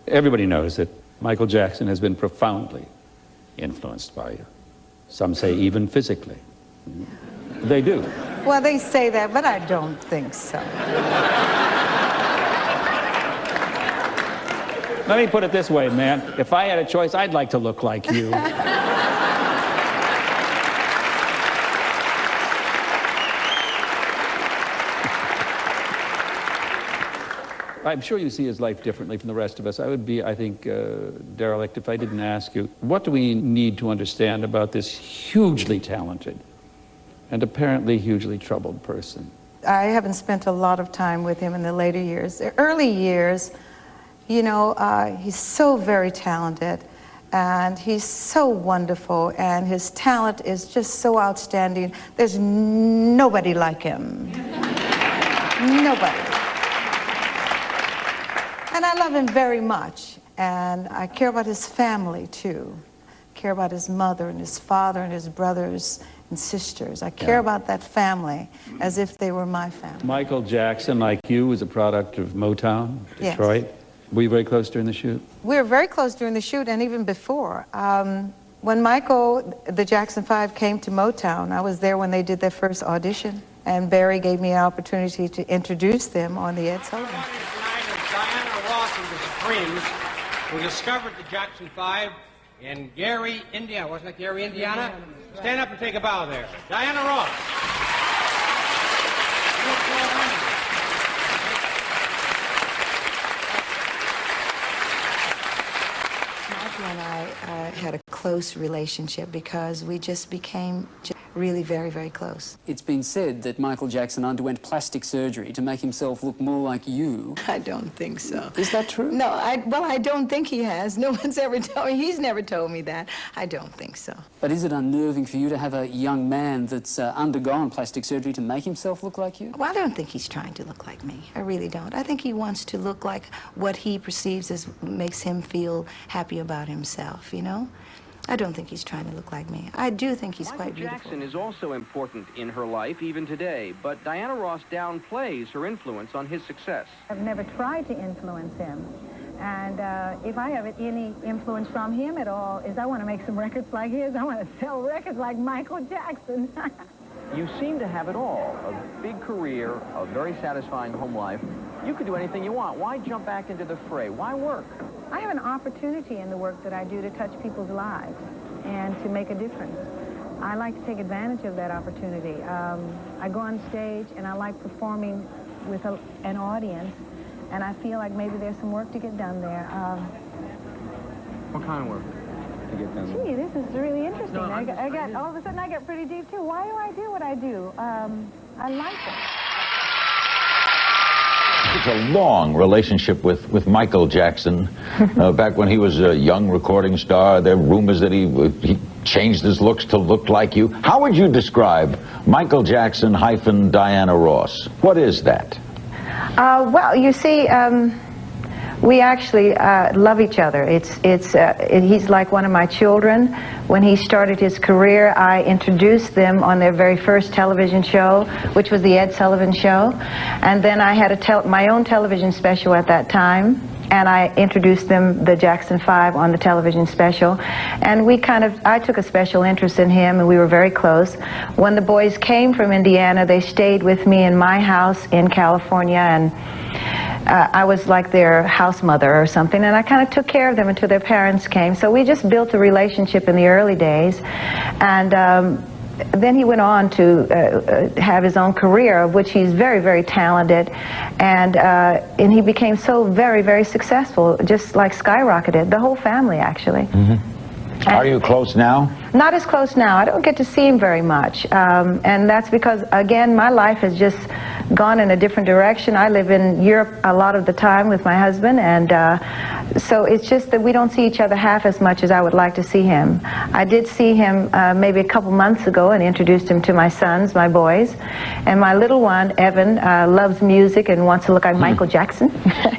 Everybody knows that Michael Jackson has been profoundly influenced by you. Some say even physically. They do. Well, they say that, but I don't think so. Let me put it this way, man. If I had a choice, I'd like to look like you. I'm sure you see his life differently from the rest of us. I would be, I think, derelict if I didn't ask you, what do we need to understand about this hugely talented and apparently hugely troubled person? I haven't spent a lot of time with him in the later years. The early years, you know, he's so very talented, and he's so wonderful, and his talent is just so outstanding. There's nobody like him. Nobody. And I love him very much, and I care about his family too. I care about his mother and his father and his brothers and sisters. I care about that family as if they were my family. Michael Jackson, like you, was a product of Motown, Detroit. Yes. Were you very close during the shoot? We were very close during the shoot and even before. When Michael, the Jackson 5, came to Motown, I was there when they did their first audition, and Barry gave me an opportunity to introduce them on the Ed Sullivan. Diana Ross and the Supremes, who discovered the Jackson 5 in Gary, Indiana. Wasn't it Gary, Indiana? Stand up and take a bow there. Diana Ross. Michael and I had a close relationship because we just became really very, very close. It's been said that Michael Jackson underwent plastic surgery to make himself look more like you. I don't think so. Is that true? No, I don't think he has. No one's ever told me. He's never told me that. I don't think so. But is it unnerving for you to have a young man that's undergone plastic surgery to make himself look like you? Well, I don't think he's trying to look like me. I really don't. I think he wants to look like what he perceives as makes him feel happy about himself, you know? I don't think he's trying to look like me. I do think he's quite beautiful. Michael Jackson is also important in her life, even today, but Diana Ross downplays her influence on his success. I've never tried to influence him, and if I have any influence from him at all, is I want to make some records like his. I want to sell records like Michael Jackson. You seem to have it all, a big career, a very satisfying home life. You could do anything you want. Why jump back into the fray? Why work? I have an opportunity in the work that I do to touch people's lives and to make a difference. I like to take advantage of that opportunity. I go on stage and I like performing with an audience, and I feel like maybe there's some work to get done there. What kind of work to get done there? Gee, this is really interesting. No, all of a sudden I get pretty deep too. Why do I do what I do? I like it. It's a long relationship with Michael Jackson. Back when he was a young recording star, there are rumors that he changed his looks to look like you. How would you describe Michael Jackson - Diana Ross? What is that? Well, you see, we actually love each other. He's like one of my children. When he started his career, I introduced them on their very first television show, which was the Ed Sullivan Show. And then I had my own television special at that time, and I introduced them, the Jackson 5, on the television special. And I took a special interest in him, and we were very close. When the boys came from Indiana, they stayed with me in my house in California, and I was like their house mother or something, and I kind of took care of them until their parents came. So we just built a relationship in the early days, and then he went on to have his own career, of which he's very, very talented, and he became so very, very successful, just like skyrocketed. The whole family, actually. Mm-hmm. Are you close now? Not as close now. I don't get to see him very much, and that's because, again, my life has just gone in a different direction. I live in Europe a lot of the time with my husband, and so it's just that we don't see each other half as much as I would like to see him. I did see him maybe a couple months ago and introduced him to my sons, my boys, and my little one, Evan, loves music and wants to look like Michael Jackson.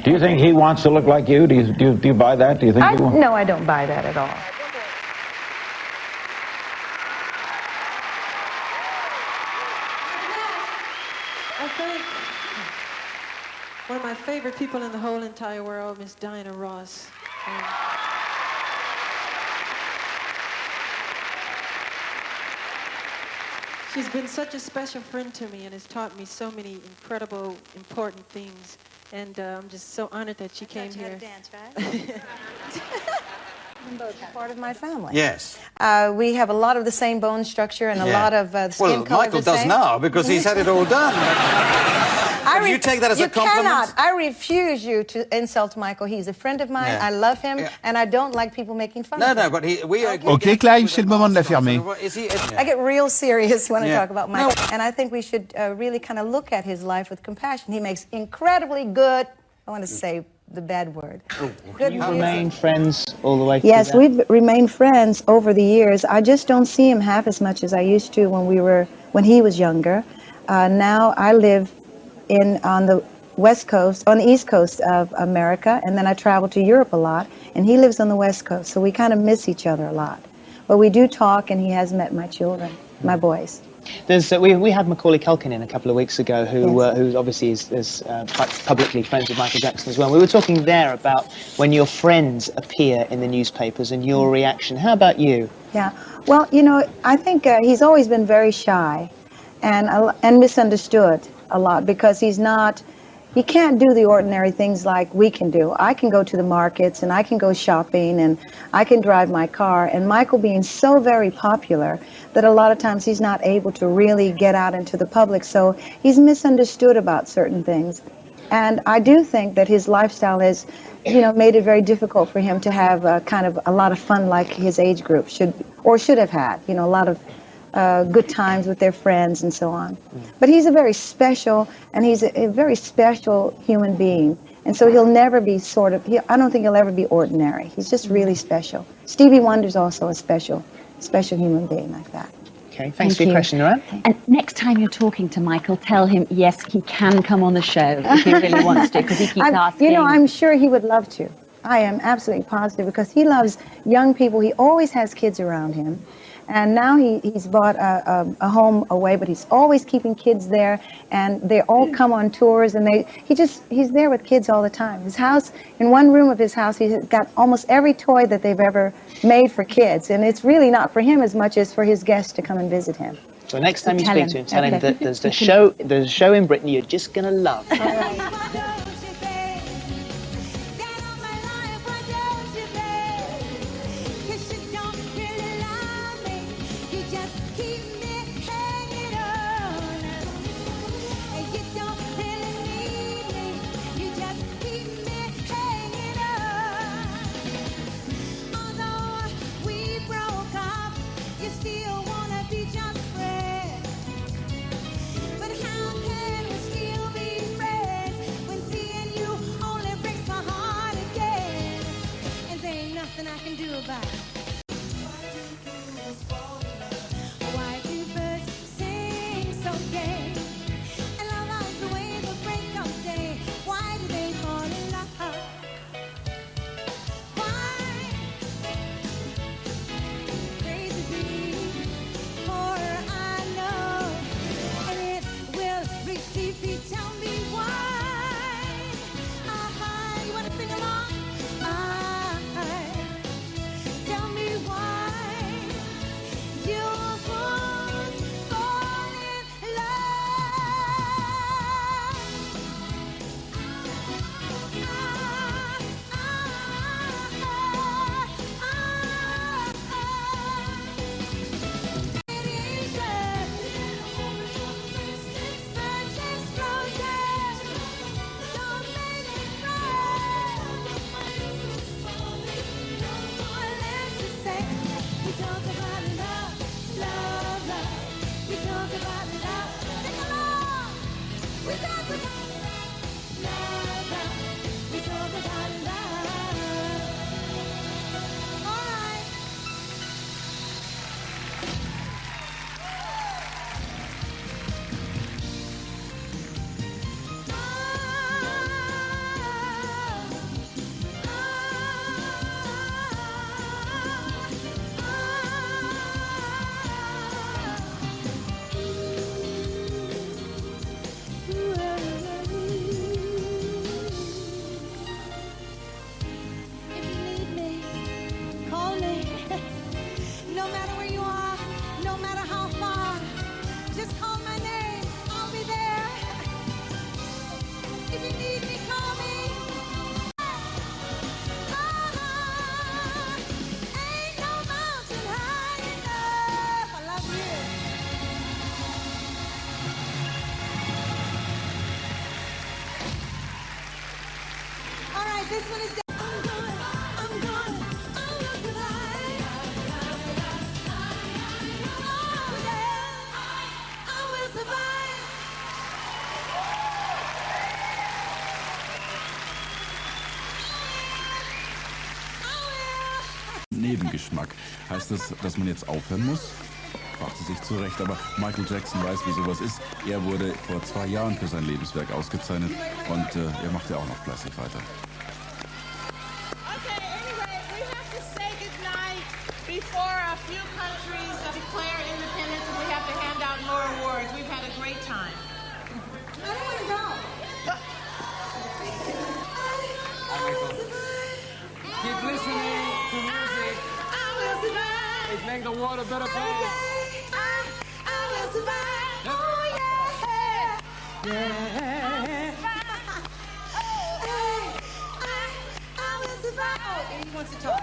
Do you think he wants to look like you? Do you buy that? Do you think he will? No, I don't buy that at all. One of my favorite people in the whole entire world, Miss Diana Ross. She's been such a special friend to me and has taught me so many incredible, important things. And I'm just so honored that she came here. Dance, right? Both part of my family. Yes. We have a lot of the same bone structure and a lot of skin color Michael the does same. now because he's had it all done. Would you take that as a compliment? You cannot. I refuse you to insult Michael. He's a friend of mine. I love him, and I don't like people making fun of him. No, but we are... Ok, Clive, c'est le moment de l'affirmer. I get real serious when I talk about Michael, and I think we should really kind of look at his life with compassion. He makes incredibly good, I want to say the bad word. Good You've remained friends all the way through Yes, that? we've remained friends over the years. I just don't see him half as much as I used to when he was younger. Now I live on the West Coast, on the East Coast of America, and then I travel to Europe a lot, and he lives on the West Coast, so we kind of miss each other a lot. But we do talk, and he has met my children, my boys. We had Macaulay Culkin in a couple of weeks ago, who obviously is quite publicly friends with Michael Jackson as well. We were talking there about when your friends appear in the newspapers and your reaction. How about you? Yeah, well, you know, I think he's always been very shy and misunderstood a lot because he can't do the ordinary things like we can do. I can go to the markets and I can go shopping and I can drive my car, and Michael being so very popular that a lot of times he's not able to really get out into the public, so he's misunderstood about certain things. And I do think that his lifestyle has, you know, made it very difficult for him to have kind of a lot of fun like his age group should have had, you know, a lot of good times with their friends and so on. But he's a very special human being. And so he'll never be I don't think he'll ever be ordinary. He's just really special. Stevie Wonder's also a special human being like that. Okay, thanks for your question, Nora. And next time you're talking to Michael, tell him, yes, he can come on the show if he really wants to, because he keeps asking. You know, I'm sure he would love to. I am absolutely positive because he loves young people. He always has kids around him. And now he's bought a home away, but he's always keeping kids there, and they all come on tours, and he's there with kids all the time. His house, in one room of his house, he's got almost every toy that they've ever made for kids, and it's really not for him as much as for his guests to come and visit him. So next time you speak to him, tell him that there's a show in Britain you're just going to love. Tell Geschmack. Heißt das, dass man jetzt aufhören muss? Fragt sie sich zurecht, aber Michael Jackson weiß, wie sowas ist. Er wurde vor 2 Jahren für sein Lebenswerk ausgezeichnet und er macht ja auch noch fleißig weiter. Okay, anyway, we have to say goodnight before a few countries declare independence and we have to hand out more awards. We've had a great time. I don't want to go. Keep listening to music. I will survive. It makes the world a better place. I will survive. Oh, yeah. Yeah. I will survive. Oh, and he wants to talk.